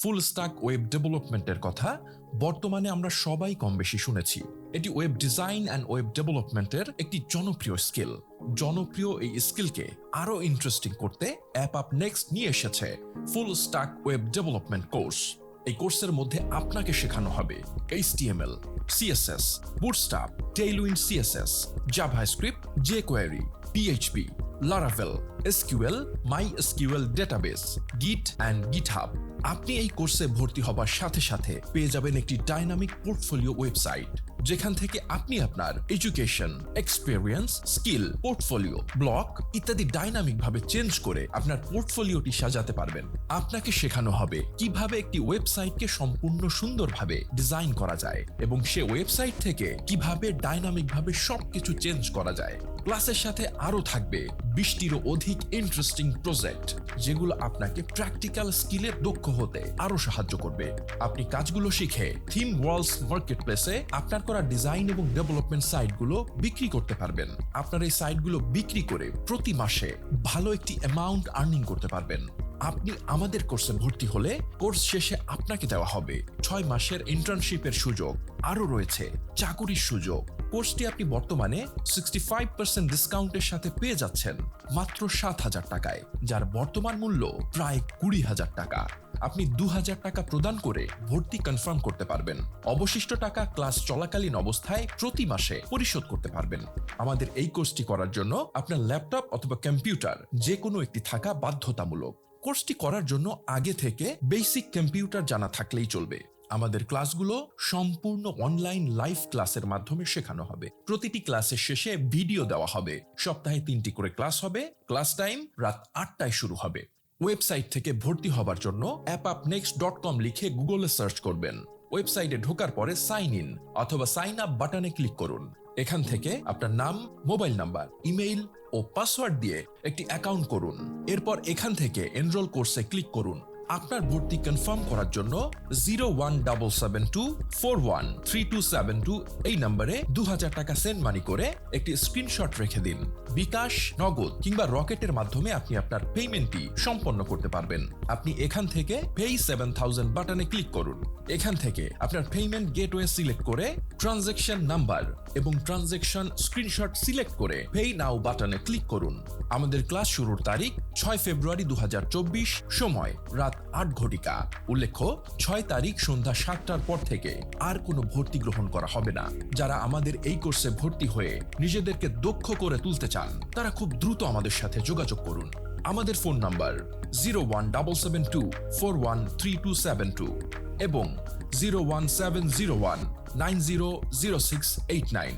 Full stack web ডেভেলপমেন্টের কথা বর্তমানে আমরা সবাই কম বেশি শুনেছি। এটি ওয়েব ডিজাইন অ্যান্ড ওয়েব ডেভেলপমেন্টের একটি জনপ্রিয় স্কিল। জনপ্রিয় এই স্কিলকে আরো ইন্টারেস্টিং করতে AppUpNext নিয়ে এসেছে full stack web development course. এই কোর্সের মধ্যে আপনাকে শেখানো হবে HTML, CSS, Bootstrap, TAILWInd CSS, JAVASCRIPT, jQuery, PHP, Laravel, SQL, MySql Database, Git and GitHub। আপনি এই কোর্সে ভর্তি হবার সাথে সাথে পেয়ে যাবেন একটি ডাইনামিক পোর্টফোলিও ওয়েবসাইট, যেখান থেকে আপনি আপনার education, experience, skill, portfolio, blog ইত্যাদি ডাইনামিক ভাবে চেঞ্জ করে আপনার পোর্টফোলিওটি সাজাতে পারবেন। আপনাকে শেখানো হবে কিভাবে একটি ওয়েবসাইটকে সম্পূর্ণ সুন্দরভাবে ডিজাইন করা যায় এবং সে ওয়েবসাইট থেকে কিভাবে ডাইনামিক ভাবে সবকিছু চেঞ্জ করা যায়। ক্লাসের সাথে আরো থাকবে 20টিরও অধিক ইন্টারেস্টিং প্রজেক্ট, যেগুলো আপনাকে প্র্যাকটিক্যাল স্কিলে দক্ষ হতে আরো সাহায্য করবে। আপনি কাজগুলো শিখে থিম ওয়ার্ল্ডস মার্কেটপ্লেসে আপনার করা ডিজাইন এবং ডেভেলপমেন্ট সাইটগুলো বিক্রি করতে পারবেন। আপনার এই সাইটগুলো বিক্রি করে প্রতি মাসে ভালো একটি অ্যামাউন্ট আর্নিং করতে পারবেন। আপনি আমাদের কোর্সে ভর্তি হলে কোর্স শেষে আপনাকে দেওয়া হবে 6 মাসের ইন্টার্নশিপের সুযোগ, আরো রয়েছে চাকুরির সুযোগ। কোর্সটি আপনি বর্তমানে 65% ডিসকাউন্টের সাথে পেয়ে যাচ্ছেন মাত্র 7,000 টাকায়, যার বর্তমান মূল্য প্রায় 20,000 টাকা। আপনি 2,000 টাকা প্রদান করে ভর্তি কনফার্ম করতে পারবেন। অবশিষ্ট টাকা ক্লাস চলাকালীন অবস্থায় প্রতি মাসে পরিশোধ করতে পারবেন। আমাদের এই কোর্সটি করার জন্য আপনার ল্যাপটপ অথবা কম্পিউটার যে কোনো একটি থাকা বাধ্যতামূলক। কোর্সটি করার জন্য আগে থেকে বেসিক কম্পিউটার জানা থাকলেই চলবে। আমাদের ক্লাসগুলো সম্পূর্ণ অনলাইন লাইভ ক্লাসের মাধ্যমে শেখানো হবে। প্রতিটি ক্লাসের শেষে ভিডিও দেওয়া হবে। সপ্তাহে 3টি করে ক্লাস হবে। ক্লাস টাইম রাত 8টায় শুরু হবে। ওয়েবসাইট থেকে ভর্তি হবার জন্য appupnext.com লিখে গুগলে সার্চ করবেন। ওয়েবসাইটে ঢোকার পরে সাইন ইন অথবা সাইন আপ বাটনে ক্লিক করুন। এখান থেকে আপনার নাম, মোবাইল নাম্বার, ইমেইল ও পাসওয়ার্ড দিয়ে একটি অ্যাকাউন্ট করুন। এরপর এখান থেকে এনরোল কোর্সে ক্লিক করুন। আপনার ভর্তি কনফার্ম করার জন্য 01772413272 এই নম্বরে 2,000 টাকা সেন্ড মানি করে একটি স্ক্রিনশট রেখে দিন। বিকাশ, নগদ কিংবা রকেটের মাধ্যমে আপনি আপনার পেমেন্টটি সম্পন্ন করতে পারবেন। আপনি এখান থেকে পে 7,000 বাটনে ক্লিক করুন। এখান থেকে আপনার পেমেন্ট গেটওয়ে সিলেক্ট করে ট্রানজ্যাকশন নাম্বার এবং ট্রানজ্যাকশন স্ক্রিনশট সিলেক্ট করে পে নাও বাটনে ক্লিক করুন। আমাদের ক্লাস শুরুর তারিখ 6 ফেব্রুয়ারি 2024, সময় রাত 8 ঘটিকা। উল্লেখ্য, 6 তারিখ সন্ধ্যা 7টার পর থেকে আর কোনো ভর্তি গ্রহণ করা হবে না। যারা আমাদের এই কোর্সে ভর্তি হয়ে নিজেদেরকে দক্ষ করে তুলতে চান, তারা খুব দ্রুত আমাদের সাথে যোগাযোগ করুন। আমাদের ফোন নাম্বার 01772413272 এবং 01701900689।